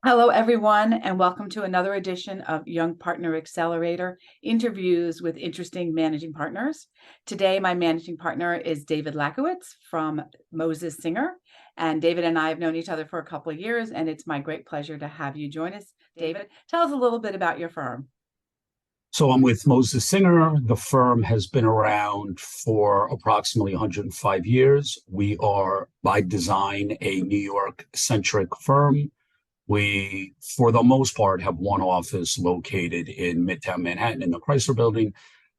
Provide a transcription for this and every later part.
Hello, everyone, and welcome to another edition of Young Partner Accelerator, interviews with interesting managing partners. Today, my managing partner is David Lackowitz from Moses Singer. And David and I have known each other for a couple of years, and it's my great pleasure to have you join us. David, tell us a little bit about your firm. So I'm with Moses Singer. The firm has been around for approximately 105 years. We are, by design, a New York-centric firm. We, for the most part, have one office located in Midtown Manhattan in the Chrysler Building.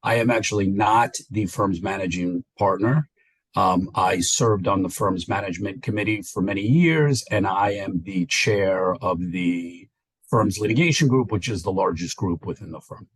I am actually not the firm's managing partner. I served on the firm's management committee for many years, and I am the chair of the firm's litigation group, which is the largest group within the firm.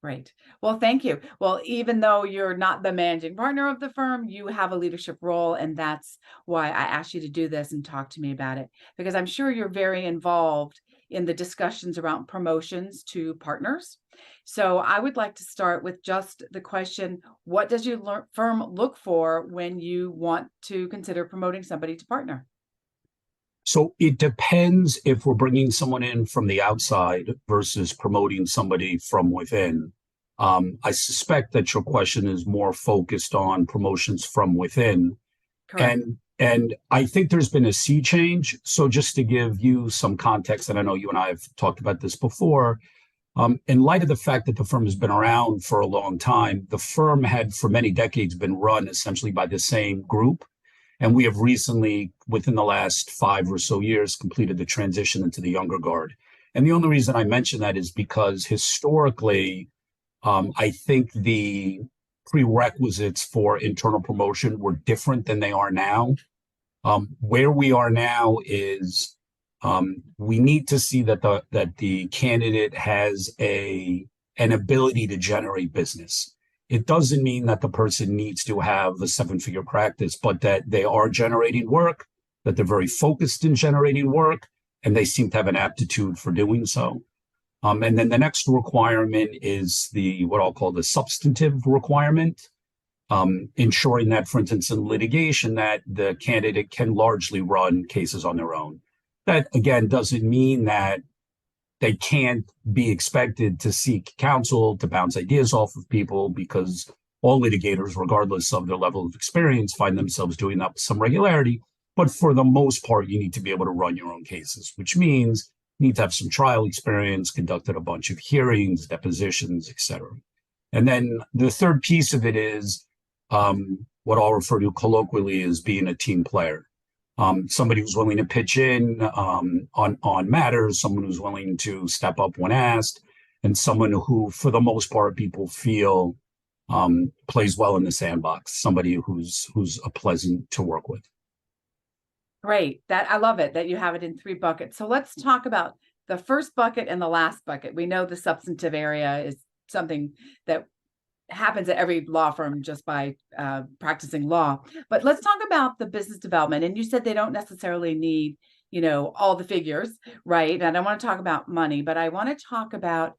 Great. Well, thank you. Well, even though you're not the managing partner of the firm, you have a leadership role, and that's why I asked you to do this and talk to me about it, because I'm sure you're very involved in the discussions around promotions to partners. So I would like to start with just the question, what does your firm look for when you want to consider promoting somebody to partner? So it depends if we're bringing someone in from the outside versus promoting somebody from within. I suspect that your question is more focused on promotions from within. Correct. And I think there's been a sea change. So just to give you some context, and I know you and I have talked about this before, in light of the fact that the firm has been around for a long time, the firm had for many decades been run essentially by the same group. And we have recently, within the last 5 or so years, completed the transition into the younger guard. And the only reason I mention that is because historically, I think the prerequisites for internal promotion were different than they are now. Where we are now is we need to see that the candidate has an ability to generate business. It doesn't mean that the person needs to have a seven-figure practice, but that they are generating work, that they're very focused in generating work, and they seem to have an aptitude for doing so. And then the next requirement is what I'll call the substantive requirement, ensuring that, for instance, in litigation, that the candidate can largely run cases on their own. That, again, doesn't mean that they can't be expected to seek counsel, to bounce ideas off of people, because all litigators, regardless of their level of experience, find themselves doing that with some regularity. But for the most part, you need to be able to run your own cases, which means you need to have some trial experience, conducted a bunch of hearings, depositions, etc. And then the third piece of it is what I'll refer to colloquially as being a team player. Somebody who's willing to pitch in on matters, someone who's willing to step up when asked, and someone who, for the most part, people feel plays well in the sandbox. Somebody who's a pleasant to work with. Great. I love it that you have it in three buckets. So let's talk about the first bucket and the last bucket. We know the substantive area is something that happens at every law firm just by practicing law. But let's talk about the business development. And you said they don't necessarily need, all the figures, right? And I want to talk about money, but I want to talk about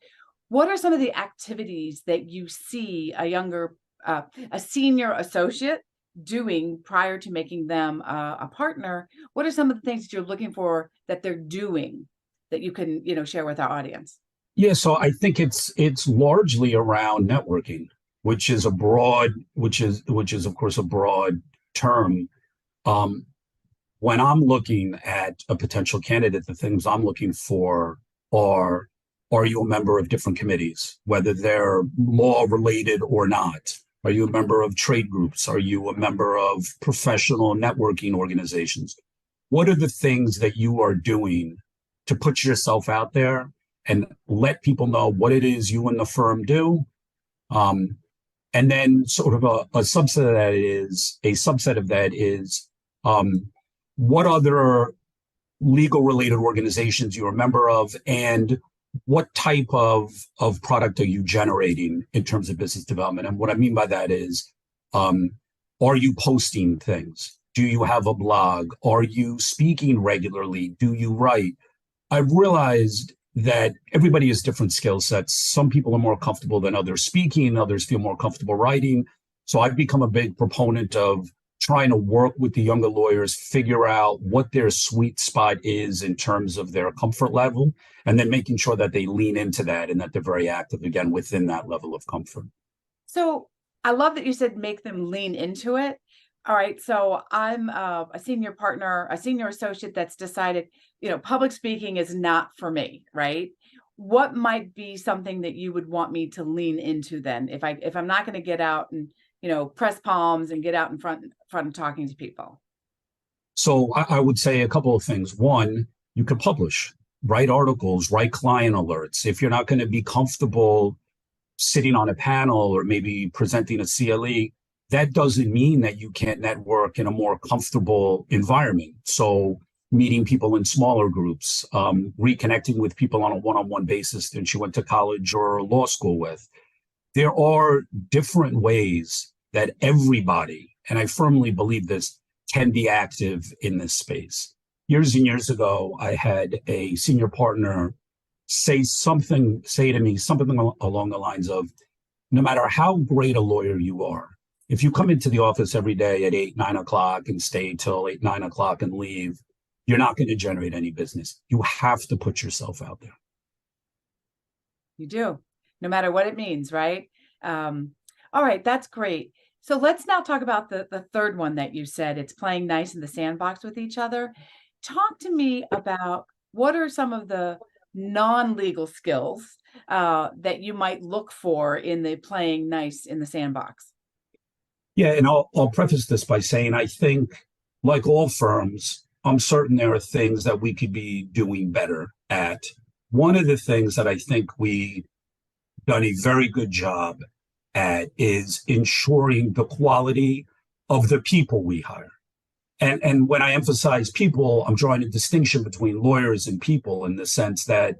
what are some of the activities that you see a senior associate doing prior to making them a partner? What are some of the things that you're looking for that they're doing that you can, share with our audience? Yeah, so I think it's largely around networking, which is of course a broad term. When I'm looking at a potential candidate, the things I'm looking for are you a member of different committees, whether they're law related or not? Are you a member of trade groups? Are you a member of professional networking organizations? What are the things that you are doing to put yourself out there and let people know what it is you and the firm do? And then sort of a subset of that is what other legal related organizations you're a member of, and what type of product are you generating in terms of business development? And what I mean by that is, are you posting things? Do you have a blog? Are you speaking regularly? Do you write? I've realized that everybody has different skill sets. Some people are more comfortable than others speaking, others feel more comfortable writing. So I've become a big proponent of trying to work with the younger lawyers, figure out what their sweet spot is in terms of their comfort level, and then making sure that they lean into that and that they're very active again within that level of comfort. So I love that you said make them lean into it. All right. So I'm a senior partner, a senior associate that's decided, public speaking is not for me, right? What might be something that you would want me to lean into then if I'm not going to get out and, press palms and get out in front and talking to people? So I would say a couple of things. One, you could publish, write articles, write client alerts. If you're not going to be comfortable sitting on a panel or maybe presenting a CLE, that doesn't mean that you can't network in a more comfortable environment. So meeting people in smaller groups, reconnecting with people on a one-on-one basis that you went to college or law school with. There are different ways that everybody, and I firmly believe this, can be active in this space. Years and years ago, I had a senior partner say to me something along the lines of, no matter how great a lawyer you are, if you come into the office every day at 8, 9 o'clock and stay till 8, 9 o'clock and leave, you're not going to generate any business. You have to put yourself out there. You do, no matter what it means, right? All right, that's great. So let's now talk about the third one that you said, it's playing nice in the sandbox with each other. Talk to me about what are some of the non-legal skills that you might look for in the playing nice in the sandbox? Yeah, and I'll preface this by saying I think, like all firms, I'm certain there are things that we could be doing better at. One of the things that I think we've done a very good job at is ensuring the quality of the people we hire. And when I emphasize people, I'm drawing a distinction between lawyers and people in the sense that,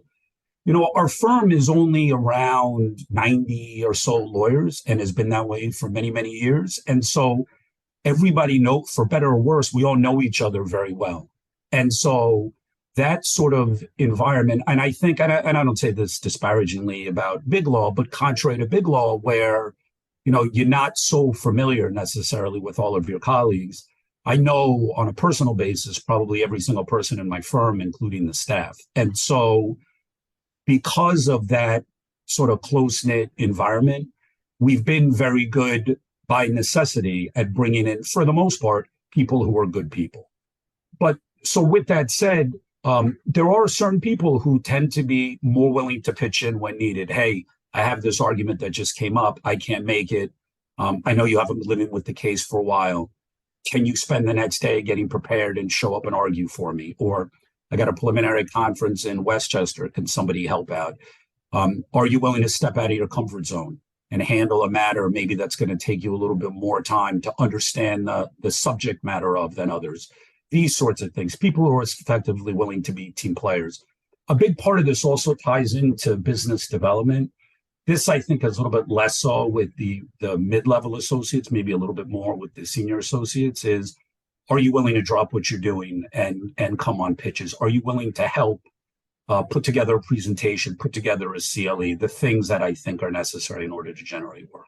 our firm is only around 90 or so lawyers and has been that way for many, many years. And so everybody for better or worse, we all know each other very well. And so that sort of environment, and I think, and I don't say this disparagingly about big law, but contrary to big law, where, you're not so familiar necessarily with all of your colleagues. I know on a personal basis, probably every single person in my firm, including the staff. And so because of that sort of close-knit environment, we've been very good by necessity at bringing in, for the most part, people who are good people. But so with that said, there are certain people who tend to be more willing to pitch in when needed. Hey, I have this argument that just came up. I can't make it. I know you haven't been living with the case for a while. Can you spend the next day getting prepared and show up and argue for me? Or I got a preliminary conference in Westchester. Can somebody help out? Are you willing to step out of your comfort zone and handle a matter maybe that's going to take you a little bit more time to understand the subject matter of than others? These sorts of things. People who are effectively willing to be team players. A big part of this also ties into business development. This, I think, is a little bit less so with the mid-level associates, maybe a little bit more with the senior associates, is are you willing to drop what you're doing and come on pitches? Are you willing to help put together a presentation, put together a CLE, the things that I think are necessary in order to generate work?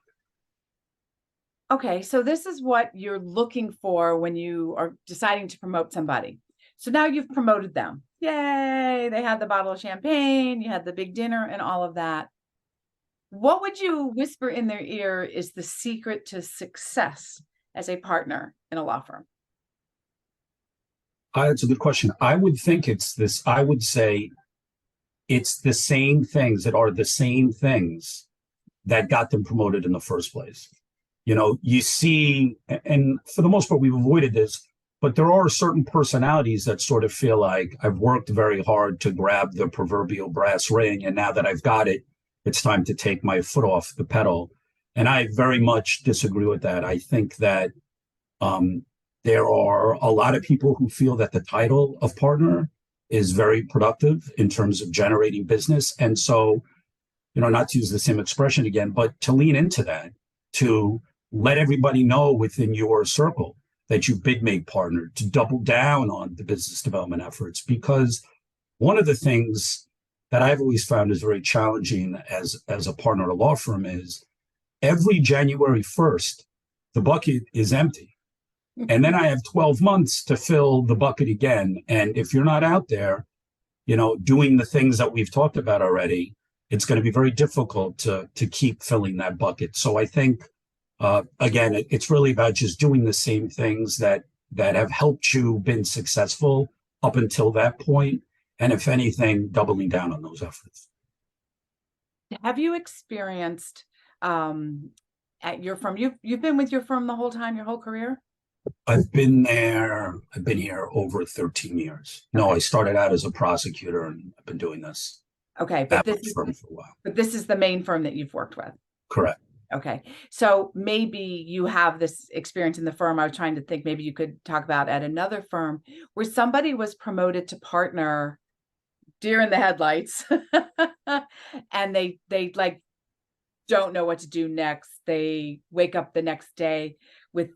Okay, so this is what you're looking for when you are deciding to promote somebody. So now you've promoted them. Yay, they had the bottle of champagne, you had the big dinner and all of that. What would you whisper in their ear is the secret to success as a partner in a law firm? That's a good question. I would think I would say it's the same things that are the same things that got them promoted in the first place. You see, and for the most part, we've avoided this, but there are certain personalities that sort of feel like I've worked very hard to grab the proverbial brass ring. And now that I've got it, it's time to take my foot off the pedal. And I very much disagree with that. I think that there are a lot of people who feel that the title of partner is very productive in terms of generating business. And so, not to use the same expression again, but to lean into that, to let everybody know within your circle that you've been made partner, to double down on the business development efforts. Because one of the things that I've always found is very challenging as a partner at a law firm is every January 1st, the bucket is empty. And then I have 12 months to fill the bucket again. And if you're not out there, doing the things that we've talked about already, it's going to be very difficult to keep filling that bucket. So I think, again, it's really about just doing the same things that have helped you been successful up until that point. And if anything, doubling down on those efforts. Have you experienced at your firm, you've been with your firm the whole time, your whole career? I've been here over 13 years. No, Okay. I started out as a prosecutor and I've been doing this Okay, at my firm for a while. but this is the main firm that you've worked with. Correct. Okay. So maybe you have this experience in the firm. I was trying to think maybe you could talk about at another firm where somebody was promoted to partner, deer in the headlights, and they like don't know what to do next. They wake up the next day with,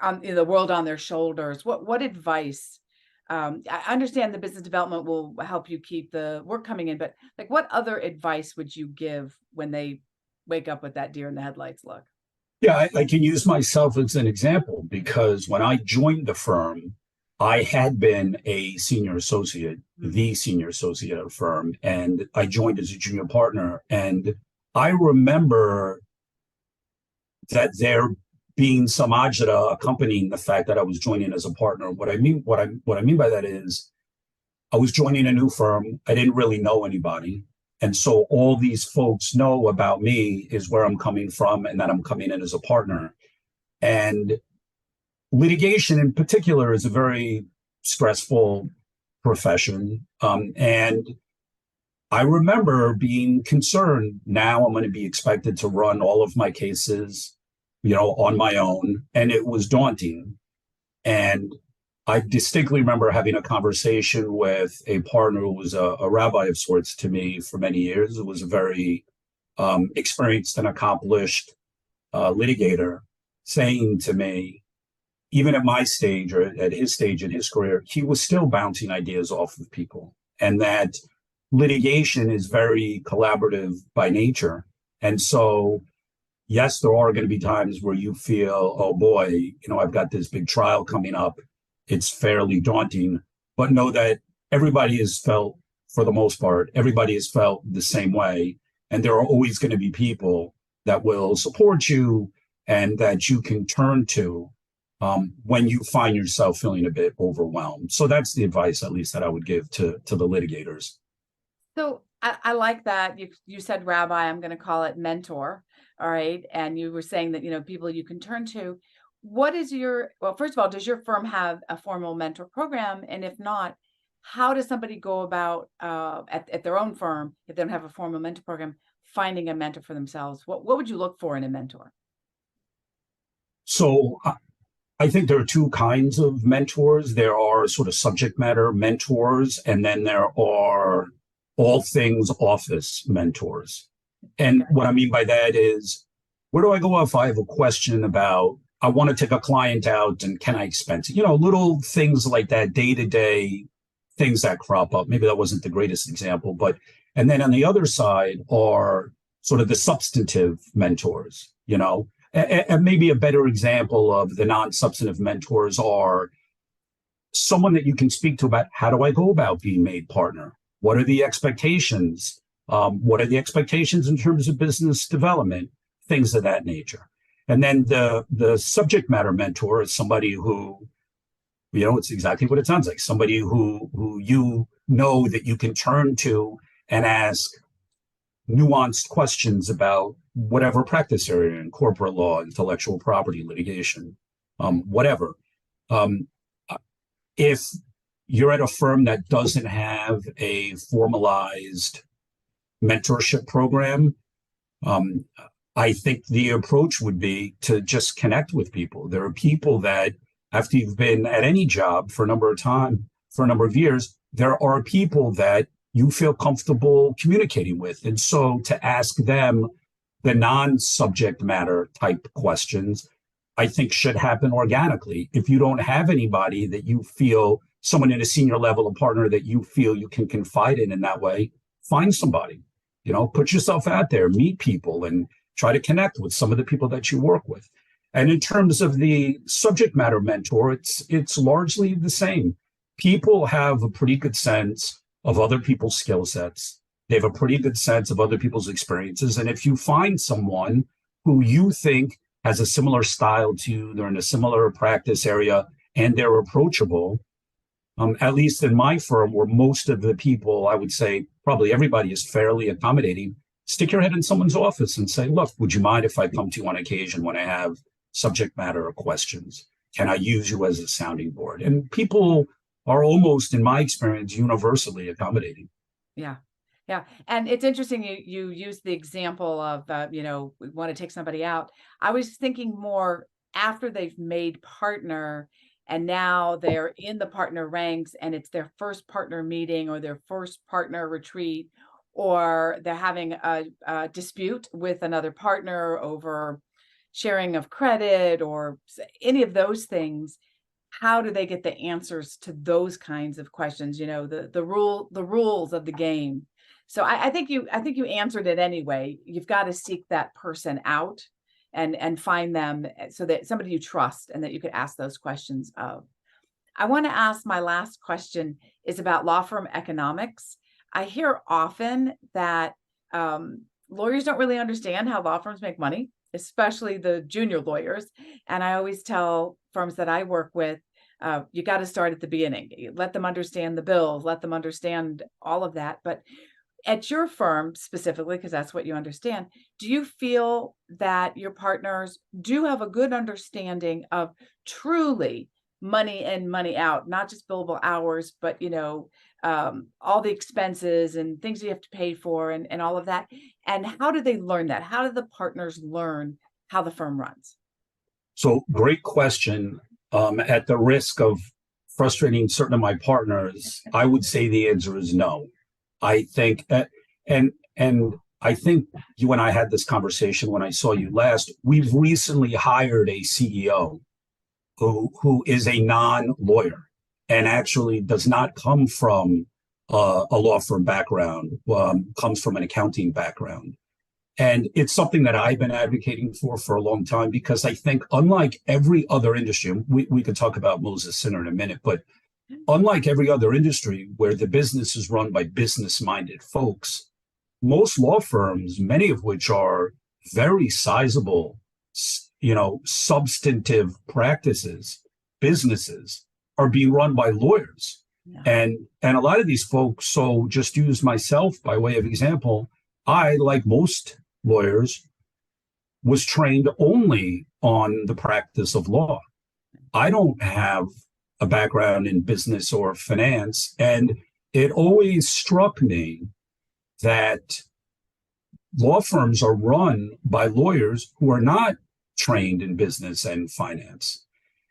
on the world on their shoulders. What advice? I understand the business development will help you keep the work coming in, but like, what other advice would you give when they wake up with that deer in the headlights look? Yeah, I can use myself as an example because when I joined the firm, I had been a senior associate, the senior associate at a firm, and I joined as a junior partner. And I remember that there being some agita accompanying the fact that I was joining as a partner. What I mean by that is I was joining a new firm. I didn't really know anybody. And so all these folks know about me is where I'm coming from and that I'm coming in as a partner. And litigation in particular is a very stressful profession. And I remember being concerned. Now I'm going to be expected to run all of my cases, on my own. And it was daunting. And I distinctly remember having a conversation with a partner who was a rabbi of sorts to me for many years. It was a very experienced and accomplished litigator saying to me, even at my stage or at his stage in his career, he was still bouncing ideas off of people, and that litigation is very collaborative by nature. And so, yes, there are going to be times where you feel, oh boy, I've got this big trial coming up. It's fairly daunting, but know that everybody has felt, for the most part, everybody has felt the same way. And there are always going to be people that will support you and that you can turn to when you find yourself feeling a bit overwhelmed. So that's the advice, at least, that I would give to the litigators. So I like that. You said rabbi, I'm going to call it mentor. All right. And you were saying that, people you can turn to. What is well, first of all, does your firm have a formal mentor program? And if not, how does somebody go about at their own firm, if they don't have a formal mentor program, finding a mentor for themselves? What would you look for in a mentor? So I think there are two kinds of mentors. There are sort of subject matter mentors, and then there are all things office mentors. And what I mean by that is, where do I go if I have a question about, I want to take a client out and can I expense it? Little things like that, day-to-day things that crop up. Maybe that wasn't the greatest example, and then on the other side are sort of the substantive mentors, and maybe a better example of the non-substantive mentors are someone that you can speak to about, how do I go about being made partner? What are the expectations? What are the expectations in terms of business development? Things of that nature. And then the subject matter mentor is somebody who, it's exactly what it sounds like. Somebody who that you can turn to and ask nuanced questions about whatever practice area in corporate law, intellectual property, litigation, whatever. If you're at a firm that doesn't have a formalized mentorship program, I think the approach would be to just connect with people. There are people that, after you've been at any job for a number of years, there are people that you feel comfortable communicating with. And so to ask them the non-subject matter type questions, I think should happen organically. If you don't have anybody that you feel, someone in a senior level, a partner that you feel you can confide in that way, find somebody, put yourself out there, meet people, and try to connect with some of the people that you work with. And in terms of the subject matter mentor, it's largely the same. People have a pretty good sense of other people's skill sets. They have a pretty good sense of other people's experiences. And if you find someone who you think has a similar style to you, they're in a similar practice area, and they're approachable, at least in my firm, where most of the people, I would say probably everybody is fairly accommodating, stick your head in someone's office and say, look, would you mind if I come to you on occasion when I have subject matter or questions? Can I use you as a sounding board? And people are almost, in my experience, universally accommodating. Yeah. Yeah. And it's interesting you use the example of, we want to take somebody out. I was thinking more after they've made partner and now they're in the partner ranks and it's their first partner meeting or their first partner retreat, or they're having a dispute with another partner over sharing of credit or any of those things. How do they get the answers to those kinds of questions? The rules of the game. So I think you answered it anyway. You've got to seek that person out and find them so that somebody you trust and that you could ask those questions of. I want to ask, my last question is about law firm economics. I hear often that lawyers don't really understand how law firms make money, especially the junior lawyers. And I always tell firms that I work with, you got to start at the beginning. Let them understand the bills, let them understand all of that. But at your firm specifically, because that's what you understand, do you feel that your partners do have a good understanding of truly money in, money out, not just billable hours, but all the expenses and things you have to pay for and all of that? And how do they learn that? How do the partners learn how the firm runs? So great question. At the risk of frustrating certain of my partners, I would say the answer is no. I think, and I think you and I had this conversation when I saw you last. We've recently hired a CEO who is a non-lawyer and actually does not come from a law firm background, comes from an accounting background. And it's something that I've been advocating for a long time, because I think unlike every other industry, we could talk about Moses Sinner in a minute, but unlike every other industry where the business is run by business-minded folks, most law firms, many of which are very sizable, substantive practices, businesses, are being run by lawyers. Yeah. And a lot of these folks, so just use myself by way of example, I, like most lawyers, was trained only on the practice of law. I don't have a background in business or finance, and it always struck me that law firms are run by lawyers who are not trained in business and finance.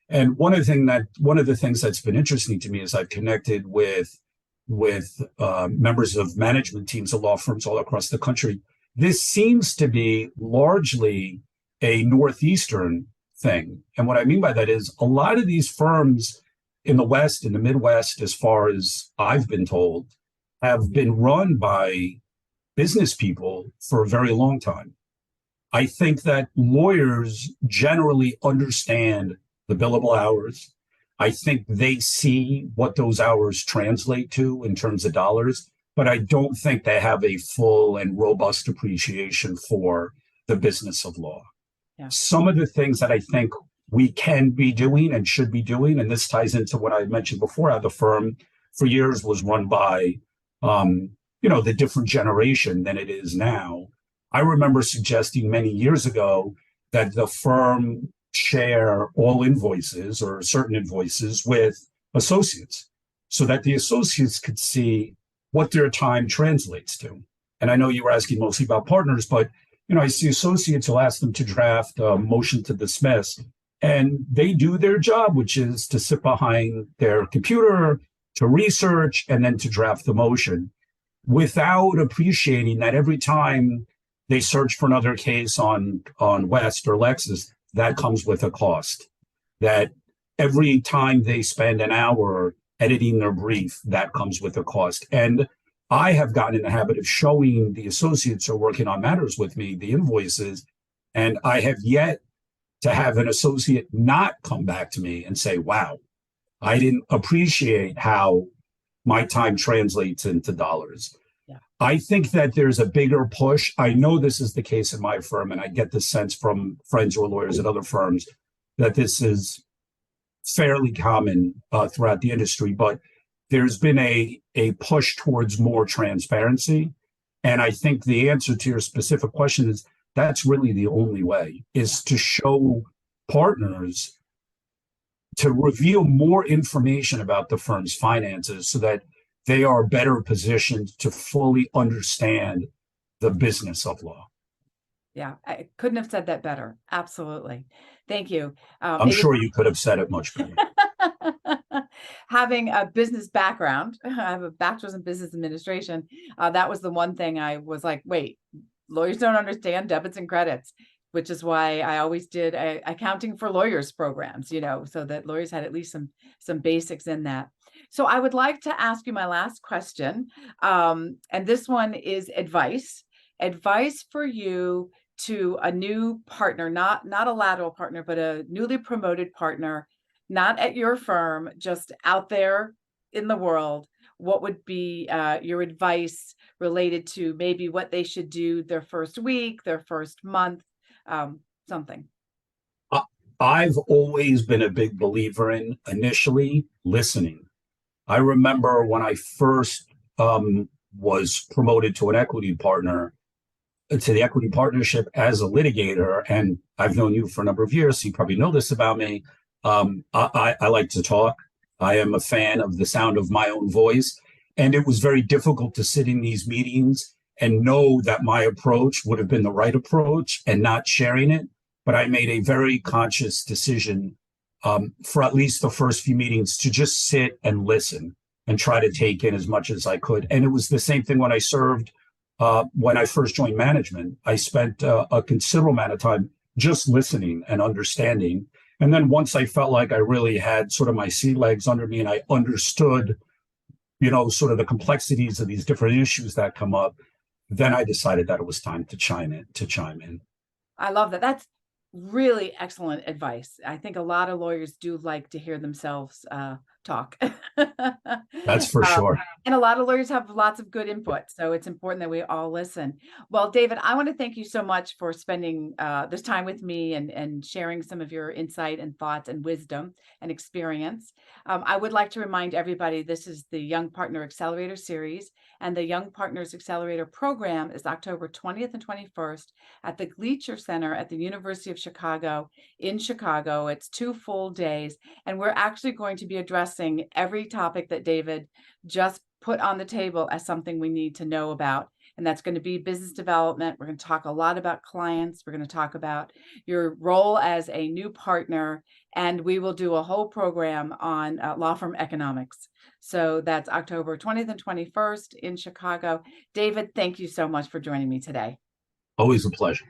And one of the things that's been interesting to me is I've connected with members of management teams of law firms all across the country. This seems to be largely a Northeastern thing. And what I mean by that is a lot of these firms in the West, in the Midwest, as far as I've been told, have been run by business people for a very long time. I think that lawyers generally understand the billable hours. I think they see what those hours translate to in terms of dollars, but I don't think they have a full and robust appreciation for the business of law. Yeah. Some of the things that I think we can be doing and should be doing, and this ties into what I mentioned before, how the firm for years was run by, the different generation than it is now. I remember suggesting many years ago that the firm share all invoices or certain invoices with associates so that the associates could see what their time translates to. And I know you were asking mostly about partners, but I see associates who ask them to draft a motion to dismiss, and they do their job, which is to sit behind their computer, to research, and then to draft the motion, without appreciating that every time they search for another case on West or Lexis, that comes with a cost. That every time they spend an hour editing their brief, that comes with a cost. And I have gotten in the habit of showing the associates who are working on matters with me the invoices, and I have yet to have an associate not come back to me and say, wow, I didn't appreciate how my time translates into dollars. Yeah. I think that there's a bigger push. I know this is the case in my firm, and I get the sense from friends who are lawyers at other firms that this is fairly common throughout the industry, but there's been a push towards more transparency. And I think the answer to your specific question is that's really the only way, is to show partners, to reveal more information about the firm's finances so that they are better positioned to fully understand the business of law. Yeah, I couldn't have said that better. Absolutely. Thank you. I'm sure you could have said it much better. Having a business background, I have a bachelor's in business administration. That was the one thing I was like, wait, lawyers don't understand debits and credits, which is why I always did accounting for lawyers programs, so that lawyers had at least some basics in that. So I would like to ask you my last question. And this one is advice for you to a new partner, not a lateral partner, but a newly promoted partner, not at your firm, just out there in the world. What would be your advice related to maybe what they should do their first week, their first month, something? I've always been a big believer in initially listening. I remember when I first was promoted to an equity partner, to the equity partnership as a litigator, and I've known you for a number of years, so you probably know this about me. I like to talk. I am a fan of the sound of my own voice, and it was very difficult to sit in these meetings and know that my approach would have been the right approach and not sharing it. But I made a very conscious decision for at least the first few meetings to just sit and listen and try to take in as much as I could. And it was the same thing when I served. When I first joined management, I spent a considerable amount of time just listening and understanding. And then once I felt like I really had sort of my sea legs under me and I understood, sort of the complexities of these different issues that come up, then I decided that it was time to chime in. I love that. That's really excellent advice. I think a lot of lawyers do like to hear themselves talk. That's for sure. And a lot of lawyers have lots of good input. So it's important that we all listen. Well, David, I want to thank you so much for spending this time with me and sharing some of your insight and thoughts and wisdom and experience. I would like to remind everybody this is the Young Partner Accelerator series, and the Young Partners Accelerator program is October 20th and 21st at the Gleacher Center at the University of Chicago in Chicago. It's 2 full days, and we're actually going to be addressing every topic that David just put on the table as something we need to know about. And that's going to be business development. We're going to talk a lot about clients. We're going to talk about your role as a new partner. And we will do a whole program on law firm economics. So that's October 20th and 21st in Chicago. David, thank you so much for joining me today. Always a pleasure.